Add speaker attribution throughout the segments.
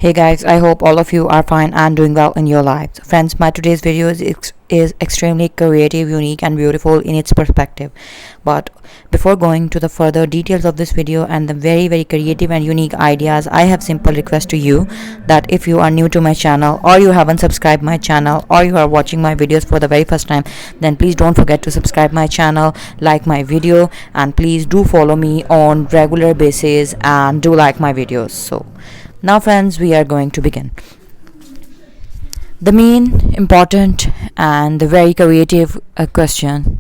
Speaker 1: Hey guys, I hope all of you are fine and doing well in your lives. Friends, my today's video is extremely creative, unique and beautiful in its perspective. But before going to the further details of this video and the very creative and unique ideas, I have simple request to you that if you are new to my channel or you haven't subscribed my channel or you are watching my videos for the very first time, then please don't forget to subscribe my channel, like my video, and please do follow me on regular basis and do like my videos. So now friends, we are going to begin. The main important and the very creative question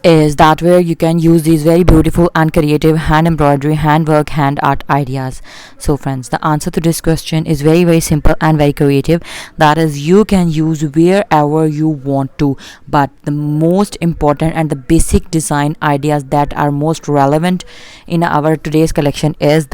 Speaker 1: is that where you can use these very beautiful and creative hand embroidery, handwork, hand art ideas. So friends, the answer to this question is very simple and very creative. That is, you can use wherever you want to, but the most important and the basic design ideas that are most relevant in our today's collection is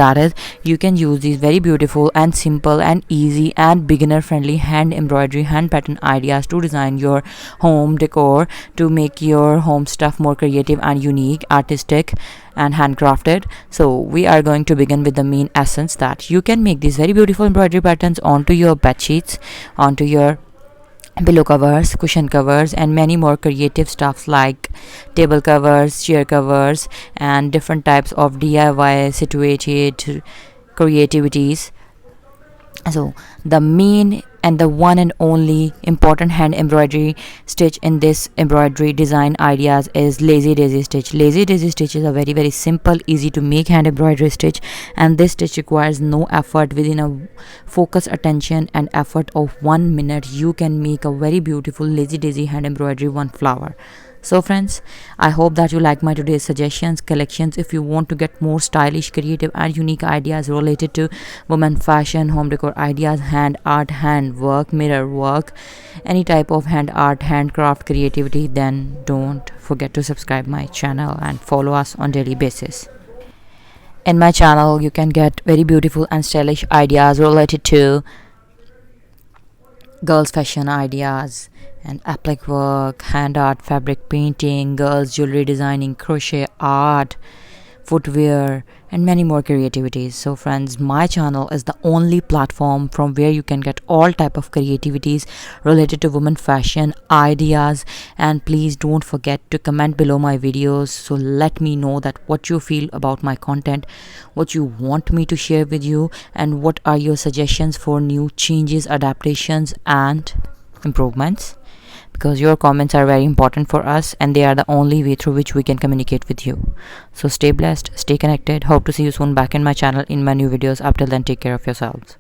Speaker 1: you can use these very beautiful and simple and easy and beginner friendly hand embroidery, hand pattern ideas to design your home decor, to make your home stuff more creative and unique, artistic and handcrafted. So we are going to begin with the main essence that you can make these very beautiful embroidery patterns onto your bed sheets, onto your pillow covers, cushion covers, and many more creative stuffs like table covers, chair covers, and different types of DIY situated creativities. So the main and the one and only important hand embroidery stitch in this embroidery design ideas is lazy daisy stitch. Lazy daisy stitch is a very simple, easy to make hand embroidery stitch, and this stitch requires no effort. Within a focused attention and effort of 1 minute, you can make a very beautiful lazy daisy hand embroidery one flower. So friends, I hope that you like my today's suggestions, collections. If you want to get more stylish, creative and unique ideas related to women fashion, home decor ideas, hand art, hand work, mirror work, any type of hand art, handcraft creativity, then don't forget to subscribe my channel and follow us on daily basis. In my channel, you can get very beautiful and stylish ideas related to girls fashion ideas and applique work, hand art, fabric painting, girls jewelry designing, crochet art, footwear and many more creativities. So friends, my channel is the only platform from where you can get all type of creativities related to women fashion ideas. And please don't forget to comment below my videos, so let me know that what you feel about my content, what you want me to share with you, and what are your suggestions for new changes, adaptations and improvements, because your comments are very important for us and they are the only way through which we can communicate with you. So stay blessed, stay connected. Hope to see you soon back in my channel in my new videos. Up till then, take care of yourselves.